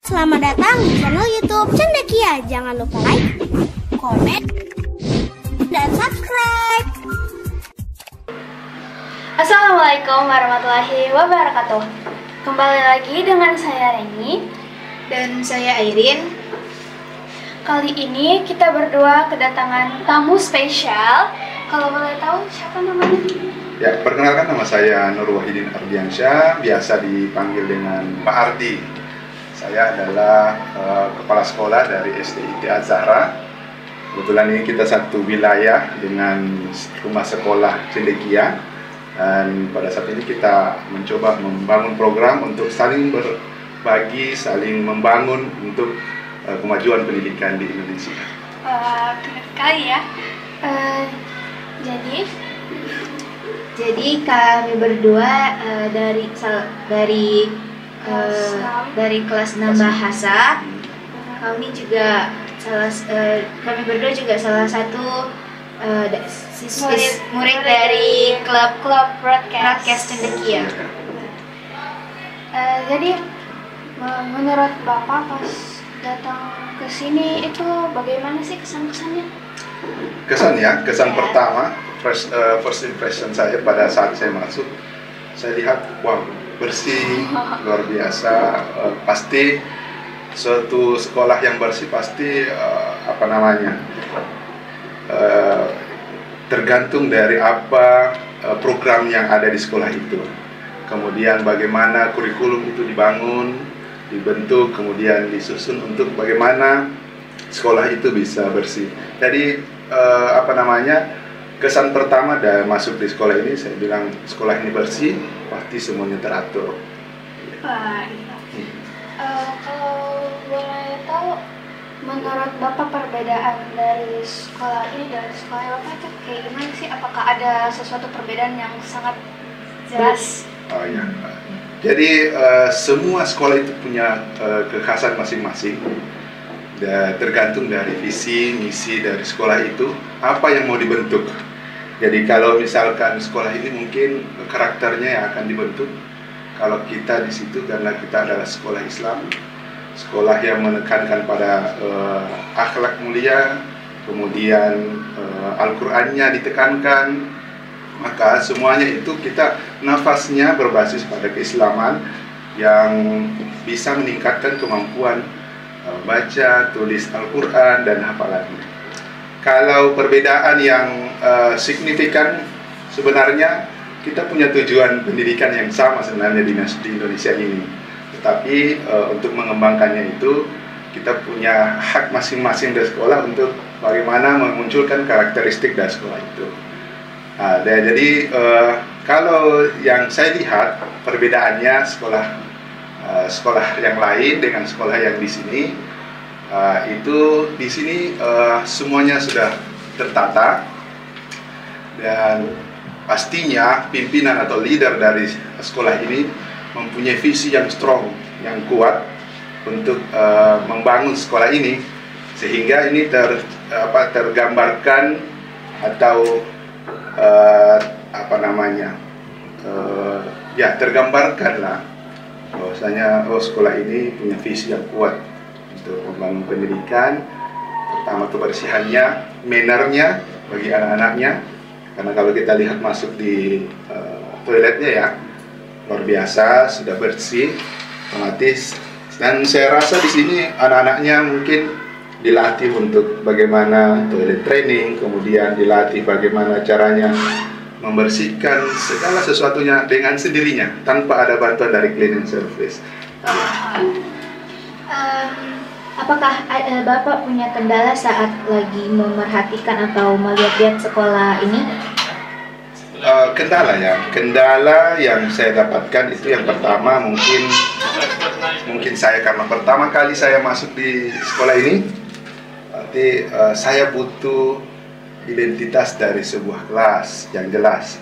Selamat datang di channel YouTube Cendekia. Jangan lupa like, komen, dan subscribe. Assalamualaikum warahmatullahi wabarakatuh. Kembali lagi dengan saya Reni dan saya Airin. Kali ini kita berdua kedatangan tamu spesial. Kalau boleh tahu siapa namanya? Ya, perkenalkan, nama saya Nur Wahidin Ardiansyah, biasa dipanggil dengan Pak Ardi. Saya adalah kepala sekolah dari SDIT Az-Zahra. Kebetulan ini kita satu wilayah dengan rumah sekolah Cendekia, dan pada saat ini kita mencoba membangun program untuk saling berbagi, saling membangun untuk kemajuan pendidikan di Indonesia. Keren sekali ya. Jadi kami berdua dari kelas 6 bahasa. Kami berdua juga salah satu murid dari klub broadcast Cendekia. Jadi menurut Bapak pas datang ke sini itu bagaimana sih kesan-kesannya? Kesan pertama, first impression saya pada saat saya masuk, saya lihat, wow, bersih, luar biasa. Pasti suatu sekolah yang bersih pasti tergantung dari apa program yang ada di sekolah itu. Kemudian bagaimana kurikulum itu dibentuk, kemudian disusun untuk bagaimana sekolah itu bisa bersih. Jadi kesan pertama dari masuk di sekolah ini, saya bilang sekolah ini bersih, pasti semuanya teratur. Wah, gitu. Kalau boleh tahu, menurut Bapak perbedaan dari sekolah ini dan sekolah Bapak itu kayak gimana sih? Apakah ada sesuatu perbedaan yang sangat jelas? Oh ya, jadi semua sekolah itu punya kekhasan masing-masing. Tergantung dari visi, misi dari sekolah itu, apa yang mau dibentuk. Jadi kalau misalkan sekolah ini mungkin karakternya yang akan dibentuk, kalau kita di situ karena kita adalah sekolah Islam, sekolah yang menekankan pada akhlak mulia, kemudian Al-Qur'annya ditekankan, maka semuanya itu kita nafasnya berbasis pada keislaman yang bisa meningkatkan kemampuan baca, tulis Al-Quran, dan hafalannya. Kalau perbedaan yang signifikan, sebenarnya kita punya tujuan pendidikan yang sama sebenarnya di Indonesia ini. Tetapi untuk mengembangkannya itu, kita punya hak masing-masing dari sekolah untuk bagaimana memunculkan karakteristik dari sekolah itu. Jadi kalau yang saya lihat perbedaannya sekolah yang lain dengan sekolah yang di sini, itu di sini semuanya sudah tertata, dan pastinya pimpinan atau leader dari sekolah ini mempunyai visi yang strong, yang kuat untuk membangun sekolah ini, sehingga ini tergambarkan atau tergambarkanlah bahwasanya sekolah ini punya visi yang kuat untuk membangun pendidikan. Pertama, kebersihannya, mannernya bagi anak-anaknya, karena kalau kita lihat masuk di toiletnya ya luar biasa, sudah bersih, otomatis. Dan saya rasa di sini anak-anaknya mungkin dilatih untuk bagaimana toilet training, kemudian dilatih bagaimana caranya membersihkan segala sesuatunya dengan sendirinya tanpa ada bantuan dari cleaning service. Apakah Bapak punya kendala saat lagi memerhatikan atau melihat sekolah ini? Kendala yang saya dapatkan itu yang pertama, mungkin saya karena pertama kali saya masuk di sekolah ini, berarti saya butuh identitas dari sebuah kelas yang jelas.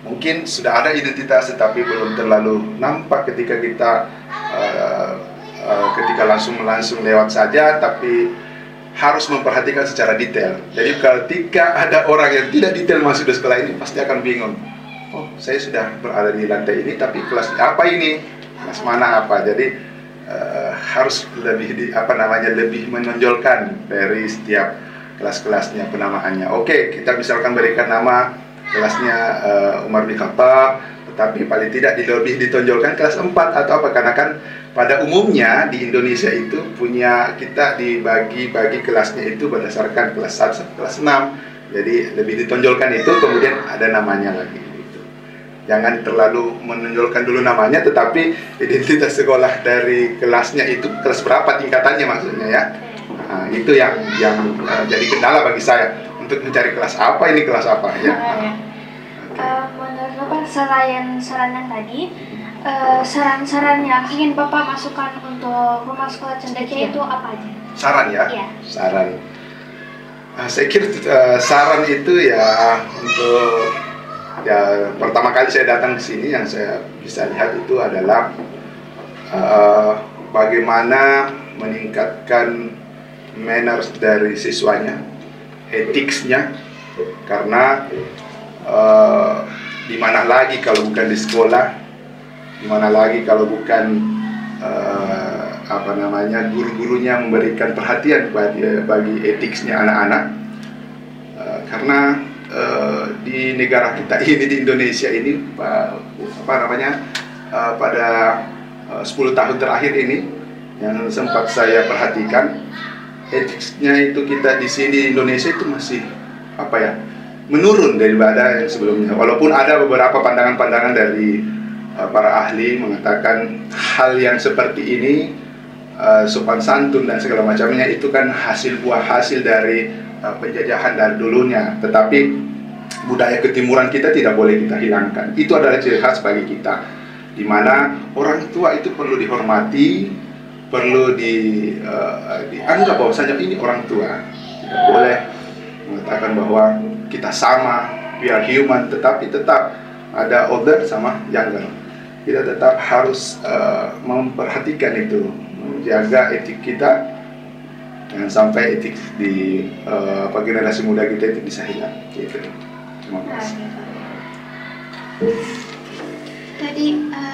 Mungkin sudah ada identitas tetapi belum terlalu nampak ketika kita langsung lewat saja, tapi harus memperhatikan secara detail. Jadi ketika ada orang yang tidak detail masuk di sekolah ini, pasti akan bingung. Oh, saya sudah berada di lantai ini, tapi kelas apa ini? Kelas mana apa? Jadi harus lebih menonjolkan dari setiap kelas-kelasnya penamaannya. Oke, kita misalkan berikan nama kelasnya Umar bin Khattab, tetapi paling tidak lebih ditonjolkan kelas 4 atau apa, karena kan pada umumnya di Indonesia itu kita dibagi kelasnya itu berdasarkan kelas 1 kelas 6. Jadi lebih ditonjolkan itu, kemudian ada namanya lagi gitu. Jangan terlalu menonjolkan dulu namanya, tetapi identitas sekolah dari kelasnya itu kelas berapa tingkatannya maksudnya ya. Nah, itu yang jadi kendala bagi saya untuk mencari kelas apa ya. Menurut Bapak, selain saran yang tadi, saran-saran yang ingin Bapak masukkan untuk rumah sekolah cendekia itu apa aja? Saran ya? Iya. Saran. Saya kira saran itu ya untuk pertama kali saya datang ke sini yang saya bisa lihat itu adalah bagaimana meningkatkan manners dari siswanya, etiknya, karena di mana lagi kalau bukan di sekolah, di mana lagi kalau bukan guru-gurunya memberikan perhatian bagi etiknya anak-anak, karena di negara kita ini, di Indonesia ini pada 10 tahun terakhir ini yang sempat saya perhatikan, etiknya itu kita di sini di Indonesia itu masih menurun daripada yang sebelumnya. Walaupun ada beberapa pandangan-pandangan dari para ahli mengatakan hal yang seperti ini, sopan santun dan segala macamnya itu kan buah hasil dari penjajahan dari dulunya. Tetapi budaya ketimuran kita tidak boleh kita hilangkan. Itu adalah ciri khas bagi kita, di mana orang tua itu perlu dihormati, perlu dianggap bahwasanya ini orang tua. Tidak boleh mengatakan bahwa kita sama, we are human, tetapi tetap ada older sama younger. Kita tetap harus memperhatikan itu, menjaga etik kita, jangan sampai etik di generasi muda kita itu bisa hilang. Gitu. Terima kasih. Tadi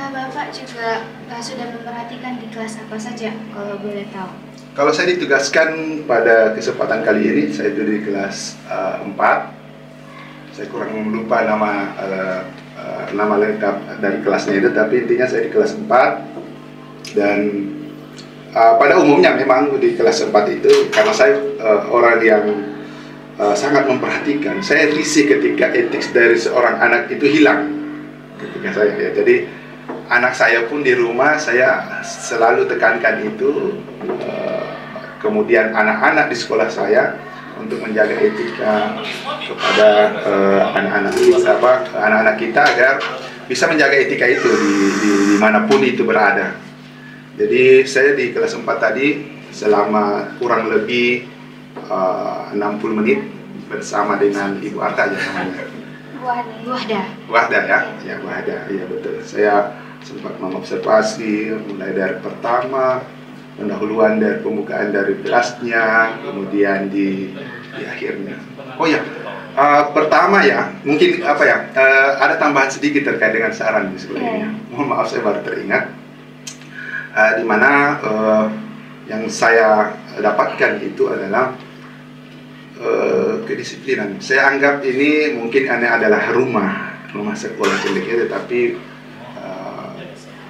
Bapak juga sudah memperhatikan di kelas apa saja, kalau boleh tahu? Kalau saya ditugaskan pada kesempatan kali ini, saya itu di kelas 4. Saya kurang lupa nama lengkap dari kelasnya itu, tapi intinya saya di kelas 4. Dan pada umumnya memang di kelas 4 itu, karena saya orang yang sangat memperhatikan, saya risih ketika etik dari seorang anak itu hilang ketika saya ya. Jadi anak saya pun di rumah saya selalu tekankan itu, kemudian anak-anak di sekolah saya untuk menjaga etika kepada anak-anak kita agar bisa menjaga etika itu dimanapun itu berada. Jadi saya di kelas 4 tadi selama kurang lebih 60 menit bersama dengan Ibu Arta ya namanya. Wahda ya betul. Saya sempat mengobservasi mulai dari pertama, pendahuluan dari pembukaan dari kelasnya, kemudian di akhirnya. Oh ya, pertama ya, mungkin ada tambahan sedikit terkait dengan saran di sekolah ini. Mohon maaf saya baru teringat, di mana yang saya dapatkan itu adalah kedisiplinan. Saya anggap ini mungkin adalah rumah sekolah cendekia, tetapi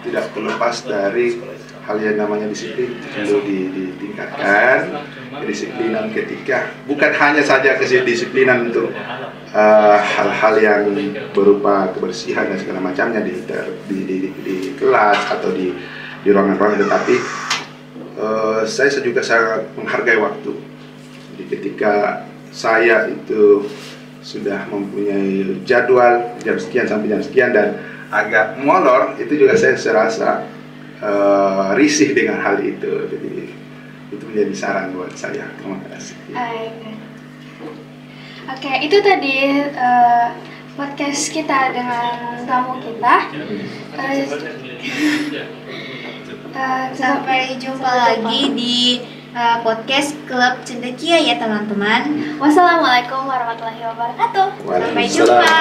tidak terlepas dari hal yang namanya disiplin perlu ditingkatkan. Kedisiplinan ketika bukan hanya saja kedisiplinan untuk hal-hal yang berupa kebersihan dan segala macamnya di kelas atau di ruangan-ruangan, tetapi saya juga sangat menghargai waktu. Jadi ketika saya itu sudah mempunyai jadwal jam sekian sampai jam sekian dan agak molor, itu juga saya serasa risih dengan hal itu. Jadi itu menjadi saran buat saya. Terima kasih. Oke, itu tadi podcast kita dengan tamu kita. Sampai jumpa lagi di podcast Klub Cendekia ya teman-teman. Wassalamualaikum warahmatullahi wabarakatuh. Sampai jumpa.